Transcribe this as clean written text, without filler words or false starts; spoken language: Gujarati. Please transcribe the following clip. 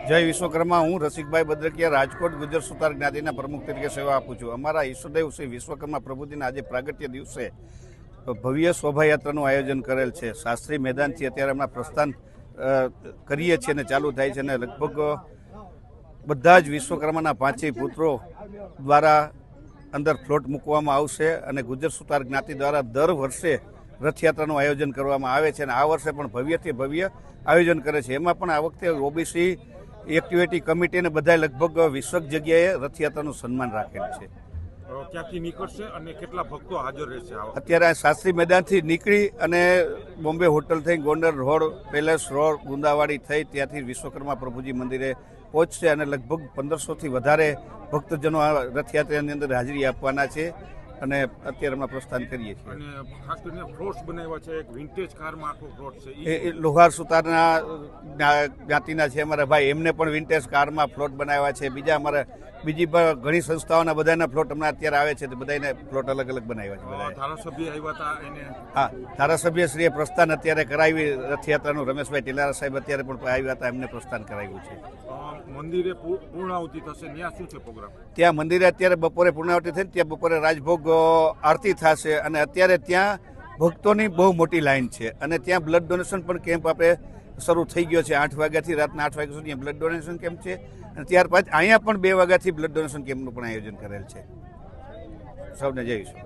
જય વિશ્વકર્મા। હું રસિકભાઈ બદ્રકિયા રાજકોટ ગુજર સુતાર જ્ઞાતિના પ્રમુખ તરીકે સેવા આપું છું। અમારા ઈષ્ટદેવ શ્રી વિશ્વકર્મા પ્રભુજીના આજે પ્રાગટ્ય દિવસે ભવ્ય શોભાયાત્રાનું આયોજન કરેલ છે। શાસ્ત્રી મેદાનથી અત્યારે હમણાં પ્રસ્થાન કરીએ છીએ અને ચાલુ થાય છે અને લગભગ બધા જ વિશ્વકર્માના 5 પુત્રો દ્વારા અંદર ફ્લોટ મૂકવામાં આવશે અને ગુજર સુતાર જ્ઞાતિ દ્વારા દર વર્ષે રથયાત્રાનું આયોજન કરવામાં આવે છે અને આ વર્ષે પણ ભવ્યથી ભવ્ય આયોજન કરે છે। એમાં પણ આ વખતે ઓબીસી એક્ટિવિટી કમિટી અને બધા લગભગ 20 જગ્યાએ રથયાત્રાનું સન્માન રાખેલ છે। ક્યાંથી નીકળશે અને કેટલા ભક્તો હાજર રહેશે? અત્યારે આ શાસ્ત્રી મેદાનથી નીકળી અને બોમ્બે હોટલ થઈ Gondal road, palace road, Gundawadi થઈ ત્યાંથી વિશ્વકર્મા પ્રભુજી મંદિરે પહોંચશે અને લગભગ 1500થી વધારે ભક્તજનો આ રથયાત્રાની અંદર હાજરી આપવાના છે અને અત્યારે અમે પ્રસ્થાન કરીએ છીએ। અને ખાસ કરીને ફ્લોટ્સ બનાવ્યા છે, એક વિન્ટેજ કારમાં આખો ફ્લોટ છે, એ લોહાર સુતારના જ્ઞાતિના છે અમારા ભાઈ, એમને પણ વિન્ટેજ કારમાં ફ્લોટ બનાવ્યા છે। બીજા અમારા બીજી પણ ઘણી સંસ્થાઓના બધાના ફ્લોટ હમણાં અત્યારે આવે છે, તો બધાને ફ્લોટ અલગ અલગ બનાવ્યા છે। ધારાસભ્ય આવ્યા હતા એને? હા, ધારાસભ્યશ્રીએ પ્રસ્થાન અત્યારે કરાવી રથયાત્રાનું। રમેશભાઈ ટીલારા સાહેબ અત્યારે પણ આવ્યા હતા, એમને પ્રસ્થાન કરાવ્યું છે। મંદિરે પૂર્ણાહુતિ થશે, ત્યાં શું છે પ્રોગ્રામ? ત્યાં મંદિરે અત્યારે બપોરે પૂર્ણાહુતિ થઈને ત્યાં બપોરે રાજભોગ આરતી થશે અને અત્યારે ત્યાં ભક્તોની બહુ મોટી લાઈન છે અને ત્યાં બ્લડ ડોનેશન પણ કેમ્પ આપણે શરૂ થઈ ગયો છે। 8 વાગ્યાથી રાતના 8 વાગ્યા સુધી બ્લડ ડોનેશન કેમ્પ છે અને ત્યારબાદ અહીંયા પણ 2 વાગ્યાથી બ્લડ ડોનેશન કેમ્પનું પણ આયોજન કરેલ છે। સૌને જય વિશ્વ।